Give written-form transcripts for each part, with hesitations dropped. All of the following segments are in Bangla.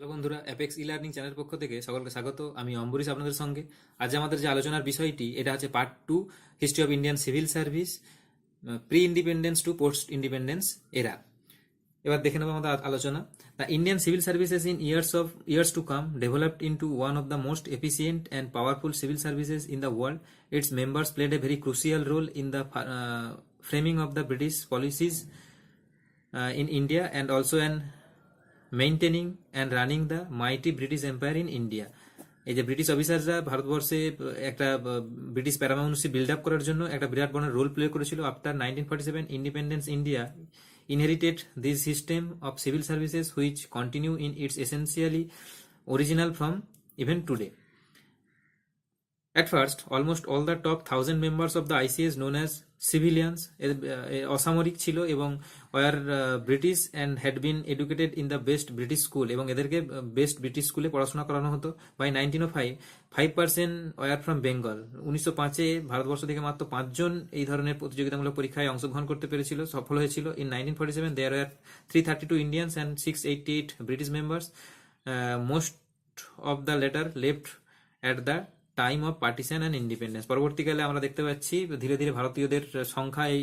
হ্যালো বন্ধুরা, অ্যাপেক্স ই লার্নিং চ্যানেলের পক্ষ থেকে সকলকে স্বাগত। আমি অম্বরীশ আপনাদের সঙ্গে। আজ আমাদের যে আলোচনার বিষয়টি, এটা হচ্ছে part 2, history of Indian civil service, pre independence to post independence era. এবার দেখে নেবো আমাদের আলোচনা। The Indian civil services in years to come developed into one of the most efficient and powerful civil services in the world. Its members played a very crucial role in the framing of the British policies in India and also an maintaining and running the mighty British Empire in India. এই যে ব্রিটিশ অফিসাররা ভারতবর্ষে একটা ব্রিটিশ প্যারামাউন্সি বিল্ড আপ করার জন্য একটা বিরাট বড় রোল প্লে করেছিল। After 1947 independence India inherited this system of civil services which continue in its essentially original from even today. At first, almost all the top 1000 members of the ICS known as civilians অসামরিক ছিল এবং were British and had been educated in the best British school, এবং এদেরকে বেস্ট ব্রিটিশ স্কুলে পড়াশোনা করানো হতো। By 1905 5% were from Bengal. 1905-এ ভারতবর্ষ থেকে মাত্র 5 জন এই ধরনের প্রতিযোগিতামূলক পরীক্ষায় অংশগ্রহণ করতে পেরেছিল, সফল হয়েছিল। In 1947 there were 332 Indians and 688 British members. Most of the latter left at the time of partition and independence. পরবর্তীকালে আমরা দেখতে পাচ্ছি ধীরে ধীরে ভারতীয়দের সংখ্যা এই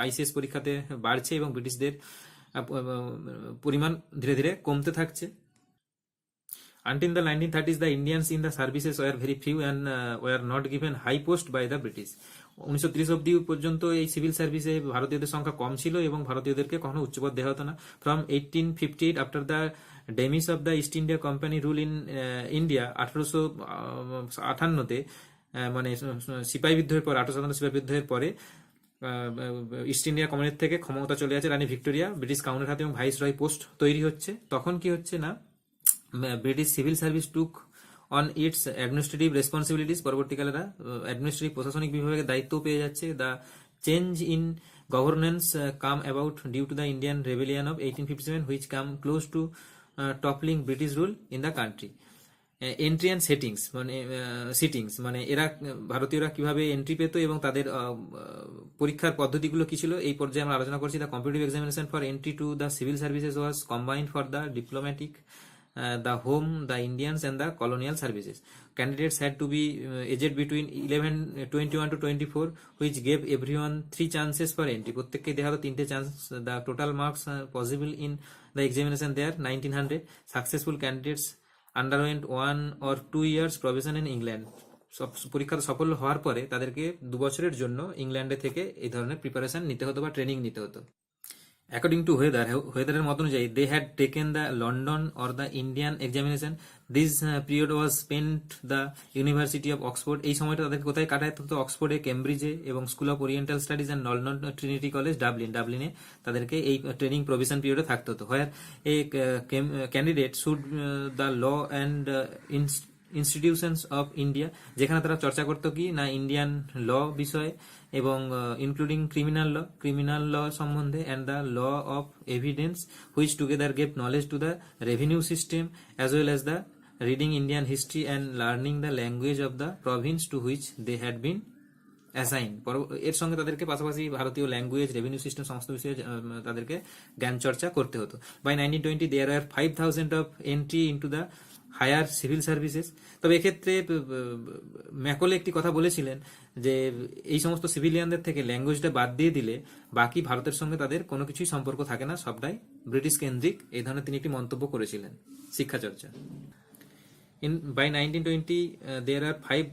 আইসিএস পরীক্ষাতে বাড়ছে এবং ব্রিটিশদের পরিমাণ ধীরে ধীরে কমতে থাকছে। Until the 1930s, the Indians in the services were very few and were not given high post by the British. 1930 অব্দি পর্যন্ত এই সিভিল সার্ভিসে ভারতীয়দের সংখ্যা কম ছিল এবং ভারতীয়দেরকে কখনো উচ্চপদ দেওয়া হতো না। From 1858, after the demise of the East India Company rule in India, 1858-তে মানে সিপাহী বিদ্রোহের পর, 1857 সিপাহী বিদ্রোহের পরে ইস্ট ইন্ডিয়া কোম্পানির থেকে ক্ষমতা চলে আছে রানী ভিক্টোরিয়া, ব্রিটিশ কাউন্টের হাতে, এবং ভাইস রয় পোস্ট তৈরি হচ্ছে। তখন কি হচ্ছে না, British civil service took on its administrative responsibilities. পরবর্তীকালে অ্যাডমিনিস্ট্রেটিভ প্রশাসনিক বিভাগের দায়িত্ব পেয়ে যাচ্ছে। The change in governance came about due to the Indian rebellion of 1857 which came close to toppling British rule in the country. Entry and sittings মানে এরা ভারতীয়রা কিভাবে এন্ট্রি পেত এবং তাদের পরীক্ষার পদ্ধতিগুলো কি ছিল, এই পর্যায়ে আমরা আলোচনা করছি। The competitive examination for entry to the civil services was combined for the diplomatic, the home, the Indians and the colonial services. Candidates had to be aged between 21 to 24, which gave everyone 3 chances for entry. প্রত্যেককে দেখা হতো 3টে chance. The total marks possible in the examination there 1900. Successful candidates underwent 1 or 2 years probation in England. পরীক্ষাতে সফল হওয়ার পরে তাদেরকে 2 বছরের জন্য ইংল্যান্ডে থেকে এই ধরনের প্রিপারেশন নিতে হতো বা ট্রেনিং নিতে হতো। According to weather মত অনুযায়ী they had taken the London or the Indian examination. This period was spent the University of Oxford. এই সময়টা তাদেরকে কোথায় কাটাতে হতো? অক্সফোর্ডে, কেমব্রিজে এবং school of oriental studies and London Trinity College ডাবলিনে তাদেরকে এই ট্রেনিং প্রভিশন পিরিয়ডে থাকতে হতো। Where a candidate should the law and institutions of India, যেখানে তারা চর্চা করতো কি না ইন্ডিয়ান ল বিষয়ে এবং ইনক্লুডিং ক্রিমিনাল ল সম্বন্ধে, and the law of evidence which together gave knowledge to the revenue system as well as the reading Indian history and learning the language of the province to which they had been assign. এর সঙ্গে তাদেরকে পাশাপাশি ভারতীয় ল্যাঙ্গুয়েজ, রেভিনিউ সিস্টেম সমস্ত বিষয়ে তাদেরকে জ্ঞান চর্চা করতে হতো। By 1920 there are 5000 of entry into the higher civil services. তবে এক্ষেত্রে ম্যাকলে একটি কথা বলেছিলেন যে এই সমস্ত সিভিলিয়ানদের থেকে ল্যাঙ্গুয়েজটা বাদ দিয়ে দিলে বাকি ভারতের সঙ্গে তাদের কোনো কিছুই সম্পর্ক থাকে না, সবটাই ব্রিটিশ কেন্দ্রিক। এই ধরনের তিনি একটি মন্তব্য করেছিলেন শিক্ষা চর্চা। By 1920 there are 5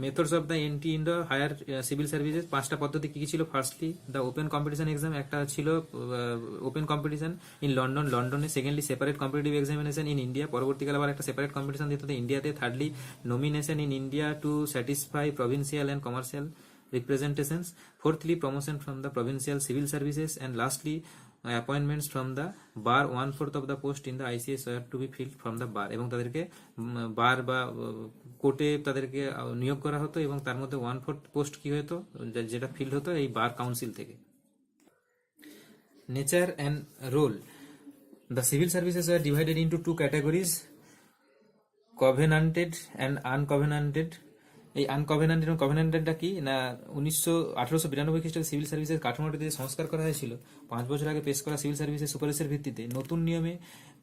methods of the entry in the higher civil services. 5টা পদ্ধতি কি কি ছিল? Firstly the open competition exam, একটা ছিল ওপেন কম্পিটিশন ইন লন্ডনে। Secondly separate competitive examination in India, পরবর্তীকালে আবার একটা সেপারেট কম্পিটিশন দিতে হতো ইন্ডিয়াতে। Thirdly nomination in India to satisfy provincial and commercial representations. Fourthly, promotion from the provincial civil services, and lastly appointments from the bar. 1/4 of the post in the ICS were to be filled from the bar, এবং তাদেরকে বার বা কোর্টে তাদেরকে নিয়োগ করা হতো এবং তার মধ্যে 1/4 পোস্ট কি হতো, যেটা ফিল হতো এই বার কাউন্সিল থেকে। Nature and role, the civil services are divided into 2 categories, covenanted and uncovenanted. এই আনকভেনান্ট এবং কভেনান্টটা কি না 1892 খ্রিস্টাব্দে সিভিল সার্ভিসের কাঠামোটি যে সংস্কার করা হয়েছিল 5 বছর আগে পেশ করা সিভিল সার্ভিসের সুপারিশের ভিত্তিতে নতুন নিয়মে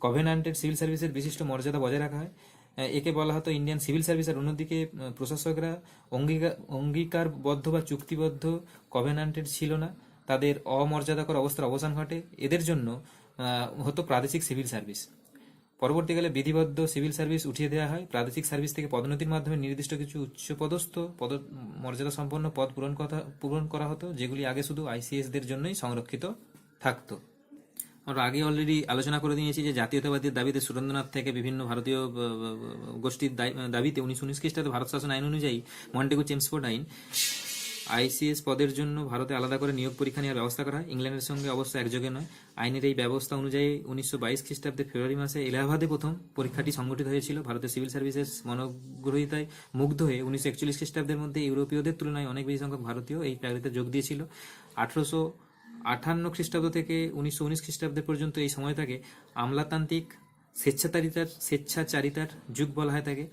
কভেনান্টেড সিভিল সার্ভিসের বিশিষ্ট মর্যাদা বজায় রাখা হয়। একে বলা হতো ইন্ডিয়ান সিভিল সার্ভিস। আর অন্যদিকে প্রশাসকরা অঙ্গীকারবদ্ধ বা চুক্তিবদ্ধ কভেনান্টেড ছিল না, তাদের অমর্যাদাকর অবস্থার অবসান ঘটে। এদের জন্য হতো প্রাদেশিক সিভিল সার্ভিস। পরবর্তীকালে বিধিবদ্ধ সিভিল সার্ভিস উঠিয়ে দেওয়া হয়। প্রাদেশিক সার্ভিস থেকে পদোন্নতির মাধ্যমে নির্দিষ্ট কিছু উচ্চপদস্থ মর্যাদা সম্পন্ন পদ পূরণ করা হতো, যেগুলি আগে শুধু আইসিএস দের জন্যই সংরক্ষিত থাকতো। আমরা আগে অলরেডি আলোচনা করে দিয়েছি যে জাতীয়তাবাদীর দাবিতে সুরেন্দ্রনাথ থেকে বিভিন্ন ভারতীয় গোষ্ঠীর দাবিতে 1919 খ্রিস্টাব্দে ভারত শাসন আইন অনুযায়ী মন্টেগু চেমসফোর্ড আইন আইসিএস পদের জন্য ভারতে আলাদা করে নিয়োগ পরীক্ষা নেওয়ার ব্যবস্থা করা হয়। ইংল্যান্ডের সঙ্গে অবশ্য একযোগে নয়। আইনের এই ব্যবস্থা অনুযায়ী 1922 খ্রিস্টাব্দে ফেব্রুয়ারি মাসে এলাহাবাদে প্রথম পরীক্ষাটি সংগঠিত হয়েছিল। ভারতের সিভিল সার্ভিসের মনোগ্রহীতায় মুগ্ধ হয়ে 1941 খ্রিস্টাব্দের মধ্যে ইউরোপীয়দের তুলনায় অনেক বেশি সংখ্যক ভারতীয় এই চাকরিতে যোগ দিয়েছিল। 1858 খ্রিস্টাব্দ থেকে 1919 খ্রিস্টাব্দের পর্যন্ত এই সময়টাকে আমলাতান্ত্রিক স্বেচ্ছাচারিতার যুগ বলা হয়। থাকে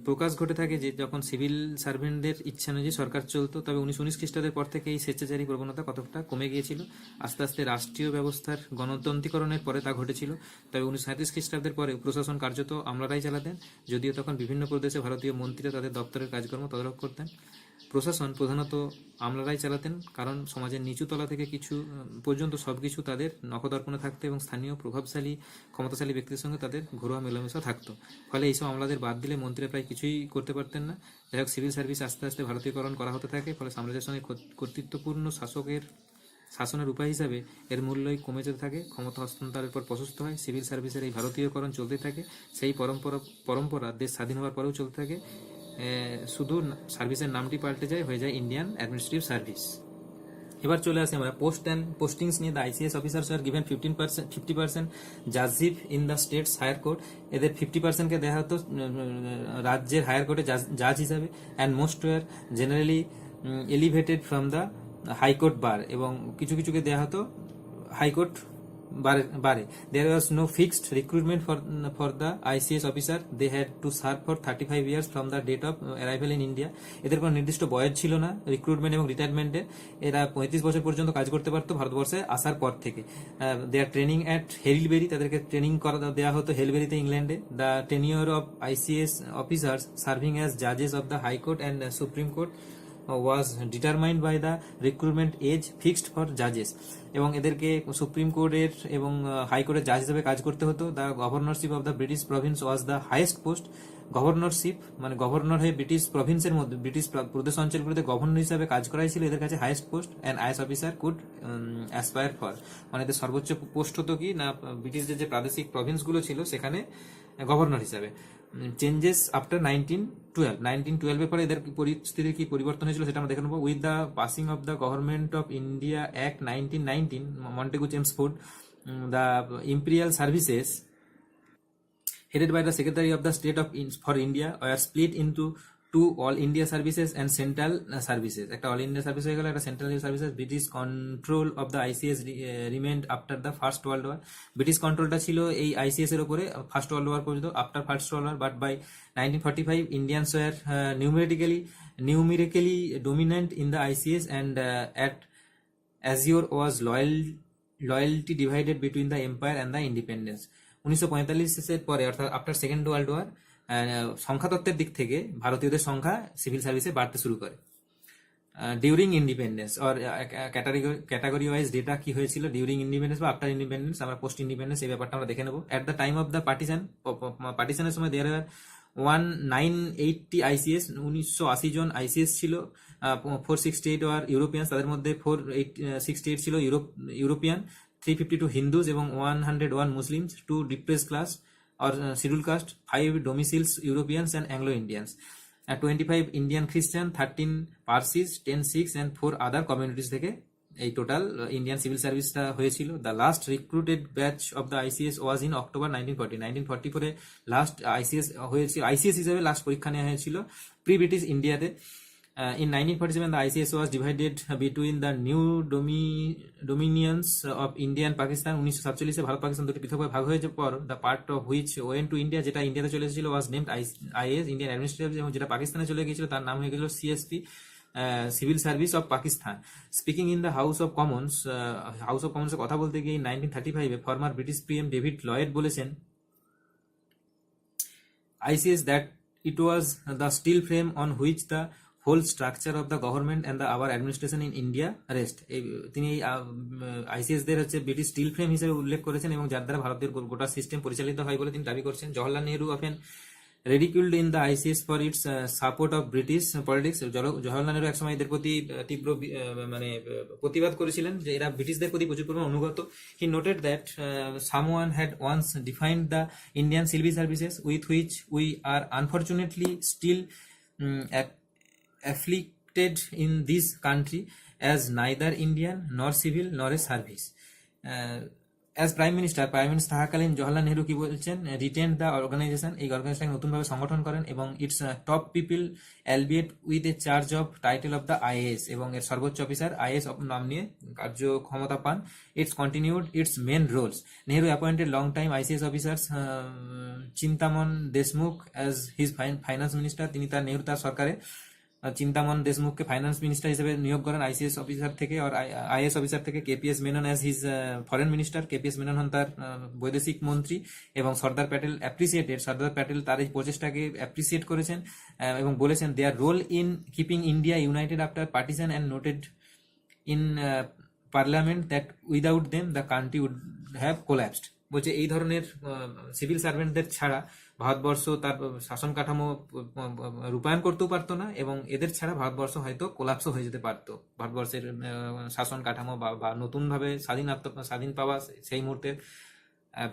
প্রকাশ ঘটে থাকে যে যখন সিভিল সার্ভেন্টদের ইচ্ছা অনুযায়ী সরকার চলতো, তবে 1919 খ্রিস্টাব্দের পর থেকে এই স্বেচ্ছাচারী প্রবণতা কতটা কমে গিয়েছিল। আস্তে আস্তে রাষ্ট্রীয় ব্যবস্থার গণতন্ত্রীকরণের পরে তা ঘটেছিল। তবে 1937 খ্রিস্টাব্দের পরে প্রশাসন কার্যত আমলারাই চালাতেন, যদিও তখন বিভিন্ন প্রদেশে ভারতীয় মন্ত্রীরা তাদের দপ্তরের কাজকর্ম তদারক করতেন। প্রশাসন প্রধানত আমলারাই চালাতেন, কারণ সমাজের নিচু তলা থেকে কিছু পর্যন্ত সবকিছু তাদের নখদর্পণে থাকতো এবং স্থানীয় প্রভাবশালী ক্ষমতাশালী ব্যক্তিদের সঙ্গে তাদের ঘরোয়া মেলামেশা থাকতো। ফলে এইসব আমলাদের বাদ দিলে মন্ত্রীরা প্রায় কিছুই করতে পারতেন না। যাই হোক, সিভিল সার্ভিস আস্তে আস্তে ভারতীয়করণ করা হতে থাকে। ফলে সাম্রাজ্যের সঙ্গে কর্তৃত্বপূর্ণ শাসকের শাসনের উপায় হিসাবে এর মূল্যই কমে যেতে থাকে। ক্ষমতা হস্তান্তরের পর প্রশস্ত হয়। সিভিল সার্ভিসের এই ভারতীয়করণ চলতে থাকে। সেই পরম্পরা দেশ স্বাধীন হওয়ার পরেও চলতে থাকে। শুধু সার্ভিসের নামটি পাল্টে যায়, হয়ে যায় ইন্ডিয়ান অ্যাডমিনিস্ট্রেটিভ সার্ভিস। এবার চলে আসি আমরা পোস্ট অ্যান্ড পোস্টিংস নিয়ে। The ICS officers are given 50% judgeship in the states higher court. এদের 50%কে দেওয়া হতো রাজ্যের হায়ার কোর্টে জাজ হিসাবে। And most were generally elevated from the high court bar, এবং কিছু কিছুকে দেওয়া হতো হাইকোর্ট বারে। There was no fixed recruitment for the ICS officer. They had to serve for 35 years from the date of arrival in India. এদের কোনো নির্দিষ্ট বয়স ছিল না রিক্রুটমেন্ট এবং রিটায়ারমেন্টে। এরা 35 বছর পর্যন্ত কাজ করতে পারতো ভারতবর্ষে আসার পর থেকে। দেয়ার ট্রেনিং অ্যাট হেলবেরি, তাদেরকে ট্রেনিং করা দেওয়া হতো হেলবেরিতে, ইংল্যান্ডে। The tenure of ICS officers serving as জাজেস of the high court and supreme court was determined by the recruitment age fixed for judges, এবং এদেরকে সুপ্রিম কোর্টের এবং হাইকোর্টের জাজ হিসেবে কাজ করতে হতো। The governorship of the British Province was the highest post. Governorship মানে গভর্নর হয়ে ব্রিটিশ প্রভিন্সের মধ্যে ব্রিটিশ প্রদেশ অঞ্চলগুলোতে গভর্নর হিসাবে কাজ করাই ছিল এদের কাছে highest post. And IAS officer could aspire for, মানে এদের সর্বোচ্চ পোস্ট হতো কি না ব্রিটিশদের যে প্রাদেশিক প্রভিন্সগুলো ছিল সেখানে গভর্নর হিসাবে। চেঞ্জেস আফটার 1912 পরে এদের পরিস্থিতির কি পরিবর্তন হয়েছিল সেটা আমরা দেখে নেবো। With the passing of the Government of India Act 1919, Montagu Chelmsford, the imperial services headed by the Secretary of the State for India were split into two all India services and central services. একটা all India service হয়ে গেল, একটা central services. British control of the ICS remained after the First World War. British controlটা ছিল এই ICS এর উপরে First World War পর্যন্ত, after First World War, but by 1945 Indians were numerically dominant in the ICS, and at Azure was loyalty divided between the empire and the independence. 1945 পরে অর্থাৎ আফটার সেকেন্ড ওয়ার্ল্ড ওয়ার সংখ্যাতত্ত্বের দিক থেকে ভারতীয়দের সংখ্যা সিভিল সার্ভিসে বাড়তে শুরু করে। During independence or category wise data কি হয়েছিল ডিউরিং ইন্ডিপেন্ডেন্স বা আফটার ইন্ডিপেন্ডেন্স, আমরা পোস্ট ইন্ডিপেন্ডেন্স এই ব্যাপারটা আমরা দেখে নেবো। At the time of the পার্টিশনের সময় দেয়ার 1980 ICS, 1980 জন ICS ছিল। 468 ওয়ার ইউরোপিয়ান, তাদের মধ্যে 468 ছিল ইউরোপিয়ান, 352 হিন্দুস এবং 101 Muslims, 2 depressed class or scheduled caste, 5 domiciles Europeans and Anglo-Indians, 25 Indian Christian, 13 Parsis, 10 Sikhs and 4 other communities থেকে এই টোটাল ইন্ডিয়ান সিভিল সার্ভিসটা হয়েছিল। The last recruited batch of the ICS was in October 1940 last ICS হয়েছিল। ICS হিসেবে লাস্ট পরীক্ষা নেওয়া হয়েছিল প্রি ব্রিটিশ ইন্ডিয়াতে। In 1947, the ICS was divided between the new dominions of India and Pakistan. 1947 ভারত পাকিস্তান দুটি পৃথকভাবে ভাগ হয়েছে পর the part of which went to India, যেটা ইন্ডিয়াতে চলে এসেছিল, was named IS, Indian administrative, এবং যেটা পাকিস্তানে চলে গিয়েছিল তার নাম হয়ে গেছিল CSP, civil service of Pakistan. Speaking in the House of Commons, House of কমন্সে কথা বলতে গিয়ে 1935-এ former British PM David Lloyd বলেছেন ICS that it was the steel frame on which the whole structure of the government and the our administration in India rest. তিনি আইসিএস দের হচ্ছে ব্রিটিশ স্টিল ফ্রেম হিসেবে উল্লেখ করেছেন এবং যার দ্বারা ভারতের গোটা সিস্টেম পরিচালিত হয় বলে তিনি দাবি করছেন। Jawaharlal Nehru often ridiculed in the ICS for its support of British politics. Jawaharlal Nehru একসময় এদের প্রতি তীব্র মানে প্রতিবাদ করেছিলেন যে এরা ব্রিটিশদের প্রতি প্রচুর পরিমাণ অনুগত। He noted that someone had once defined the Indian civil services, with which we are unfortunately still afflicted in this country, as neither Indian nor civil nor a service. As prime minister থাকাকালীন জওহরলাল নেহরু কি বলছেন, রিটেন দ্য অর্গানাইজেশন, এই অর্গানাইজেশনকে নতুনভাবে সংগঠন করেন এবং its top people albeit with a charge of title of the IAS, এবং এর সর্বোচ্চ অফিসার আইএস নাম নিয়ে কার্যক্ষমতা পান। Its continued its main roles. Nehru appointed long time ICS officers Chintaman Deshmukh as his finance minister. তিনি নেহরু তার সরকারে চিন্তামন দেশমুখকে ফাইন্যান্স মিনিস্টার হিসেবে নিয়োগ করেন আইসিএস অফিসার থেকে, আর আইএস অফিসার থেকে। KPS Menon as his foreign minister, KPS Menon হন তার বৈদেশিক মন্ত্রী, এবং সর্দার প্যাটেল তার এই প্রচেষ্টাকে অ্যাপ্রিসিয়েট করেছেন এবং বলেছেন their role in keeping India united after partition and noted in parliament that without them the country would have collapsed. বলছে এই ধরনের সিভিল সার্ভেন্টদের ছাড়া ভারতবর্ষ তার শাসন কাঠামো রূপায়ণ করতেও পারতো না, এবং এদের ছাড়া ভারতবর্ষ হয়তো কোলাপসও হয়ে যেতে পারতো। ভারতবর্ষের শাসন কাঠামো বা নতুনভাবে স্বাধীন পাওয়া সেই মুহূর্তে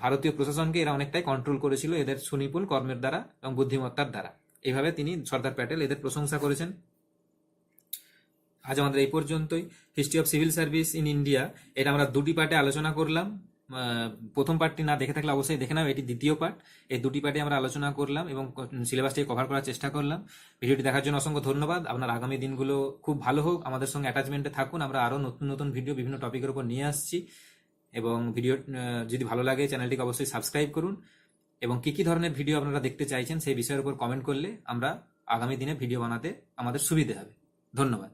ভারতীয় প্রশাসনকে এরা অনেকটাই কন্ট্রোল করেছিল এদের সুনিপুণ কর্মের দ্বারা এবং বুদ্ধিমত্তার দ্বারা। এইভাবে তিনি সর্দার প্যাটেল এদের প্রশংসা করেছেন। আজ আমাদের এই পর্যন্তই। History of civil service in India, এটা আমরা দুটি পার্টে আলোচনা করলাম। প্রথম পার্টটি না দেখে থাকলে অবশ্যই দেখে নাও, এটি দ্বিতীয় পার্ট। এই দুটি পার্টে আমরা আলোচনা করলাম এবং সিলেবাসটাকে কভার করার চেষ্টা করলাম। ভিডিওটি দেখার জন্য অসংখ্য ধন্যবাদ। আপনার আগামী দিনগুলো খুব ভালো হোক, আমাদের সঙ্গে অ্যাটাচমেন্টে থাকুন। আমরা আরও নতুন নতুন ভিডিও বিভিন্ন টপিকের উপর নিয়ে আসছি, এবং ভিডিও যদি ভালো লাগে চ্যানেলটিকে অবশ্যই সাবস্ক্রাইব করুন, এবং কী কী ধরনের ভিডিও আপনারা দেখতে চাইছেন সেই বিষয়ের উপর কমেন্ট করলে আমরা আগামী দিনে ভিডিও বানাতে আমাদের সুবিধে হবে। ধন্যবাদ।